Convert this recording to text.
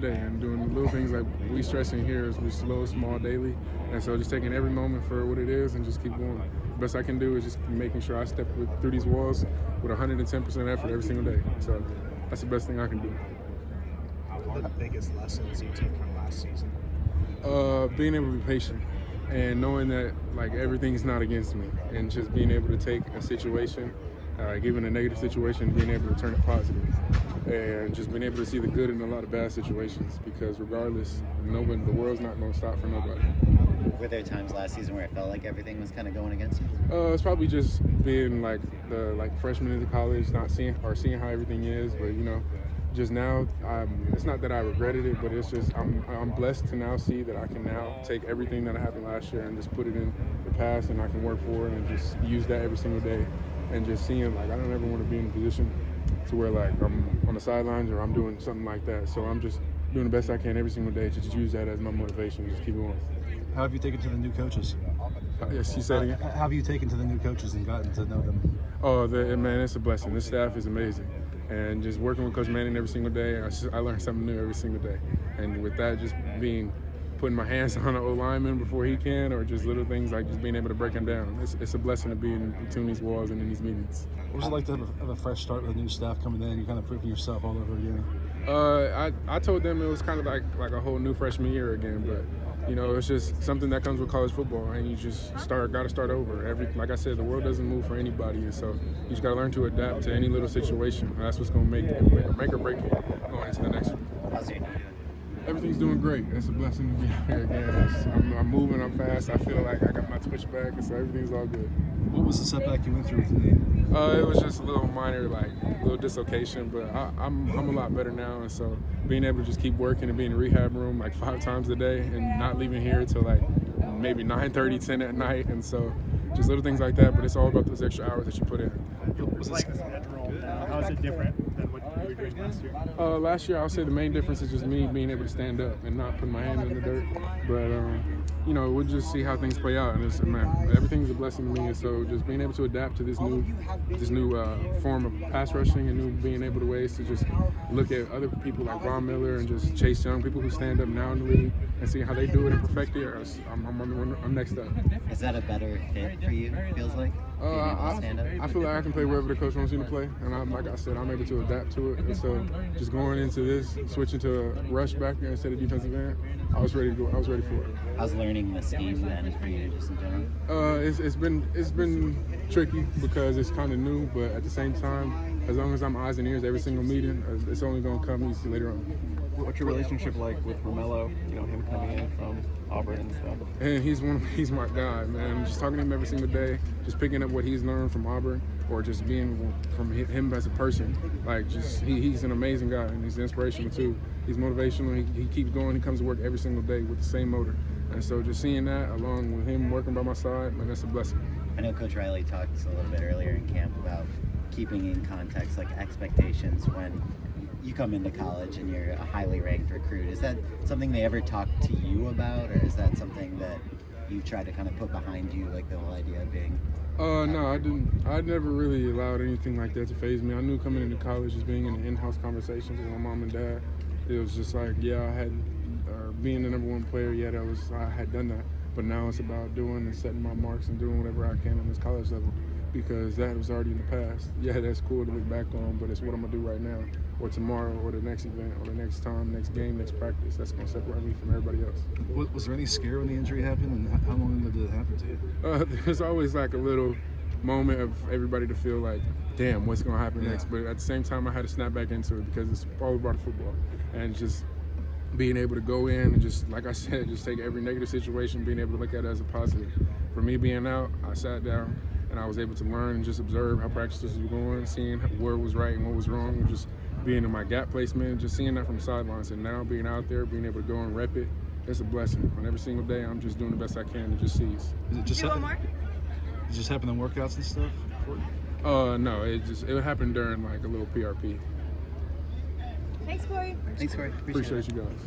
day and doing the little things like we stressing here is we slow, small, daily, and so just taking every moment for what it is and just keep going. The best I can do is just making sure I step through these walls with 110% effort every single day. So that's the best thing I can do. What are the biggest lessons you took from last season? Being able to be patient and knowing that like everything's not against me, and just being able to take a situation, given a negative situation, being able to turn it positive, and just being able to see the good in a lot of bad situations. Because regardless, the world's not going to stop for nobody. Were there times last season where it felt like everything was kind of going against you? It's probably just being like the freshman into college, not seeing how everything is, but just now, it's not that I regretted it, but it's just I'm blessed to now see that I can now take everything that happened last year and just put it in the past, and I can work for it and just use that every single day. And just seeing like I don't ever want to be in a position to where like I'm on the sidelines or I'm doing something like that. So I'm just doing the best I can every single day to just use that as my motivation, just keep going. How have you taken to the new coaches? Yes, you said again. How have you taken to the new coaches and gotten to know them? Oh, man, it's a blessing. This staff is amazing. And just working with Coach Manning every single day, I learn something new every single day. And with that, just putting my hands on an O-lineman before he can, or just little things like just being able to break him down. It's a blessing to be in between these walls and in these meetings. What was it like to have a fresh start with a new staff coming in? You're kind of proving yourself all over again. I told them it was kind of like a whole new freshman year again, but it's just something that comes with college football, and you just got to start over. Like I said, the world doesn't move for anybody, and so you just got to learn to adapt to any little situation. That's what's going to make or break it going into the next one. How's your knee doing? Everything's doing great. It's a blessing to be here again. I'm moving, I'm fast. I feel like I got my twitch back, and so everything's all good. What was the setback you went through with the knee? It was just a little minor, little dislocation, but I'm a lot better now, and so being able to just keep working and be in the rehab room like 5 times a day and not leaving here till like maybe 9:30, 10 at night, and so just little things like that, but it's all about those extra hours that you put in. What's like the schedule now? How is it different than what you were doing last year? Last year, I would say the main difference is just me being able to stand up and not putting my hand in the dirt. But, we'll just see how things play out. And everything's a blessing to me. And so just being able to adapt to this new form of pass rushing and being able to ways to just look at other people like Ramelo and just Chase Young, people who stand up now in the league, and seeing how they do it and perfect it. I'm next up. Is that a better fit for you, it feels like? I feel like I can play wherever the coach wants me to play, and like I said, I'm able to adapt to it. And so, just going into this, switching to a rush back there instead of defensive end, I was ready to go. I was ready for it. How's learning the scheme then for you, just in general? It's been tricky because it's kind of new, but at the same time, as long as I'm eyes and ears every single meeting, it's only going to come easy later on. What's your relationship like with Ramelo? Him coming in from Auburn and stuff. And he's my guy, man. Just talking to him every single day, just picking up what he's learned from Auburn, or just being from him as a person. Like, he's an amazing guy, and he's inspirational too. He's motivational. He keeps going. He comes to work every single day with the same motor. And so just seeing that, along with him working by my side, man, that's a blessing. I know Coach Riley talked a little bit earlier in camp about keeping in context, like expectations when you come into college and you're a highly ranked recruit. Is that something they ever talk to you about, or is that something that you try to kind of put behind you, like the whole idea of being? No, I didn't. I never really allowed anything like that to faze me. I knew coming into college, just being in the in-house conversations with my mom and dad, it was just like, yeah, I had being the #1 player. Yeah, I had done that. But now it's about doing and setting my marks and doing whatever I can on this college level, because that was already in the past. Yeah, that's cool to look back on, but it's what I'm gonna do right now, or tomorrow, or the next event, or the next time, next game, next practice. That's gonna separate me from everybody else. Was there any scare when the injury happened, and how long ago did it happen to you? There's always like a little moment of everybody to feel like, damn, what's gonna happen next? But at the same time, I had to snap back into it because it's all about football, and just being able to go in and just, like I said, just take every negative situation, being able to look at it as a positive. For me being out, I sat down and I was able to learn and just observe how practices were going, seeing where was right and what was wrong, and just being in my gap placement, just seeing that from the sidelines. And now being out there, being able to go and rep it, it's a blessing. And every single day, I'm just doing the best I can to just seize. Is it just happen in workouts and stuff? No, it happened during like a little PRP. Thanks, Korey. Thanks, Korey. Appreciate you guys.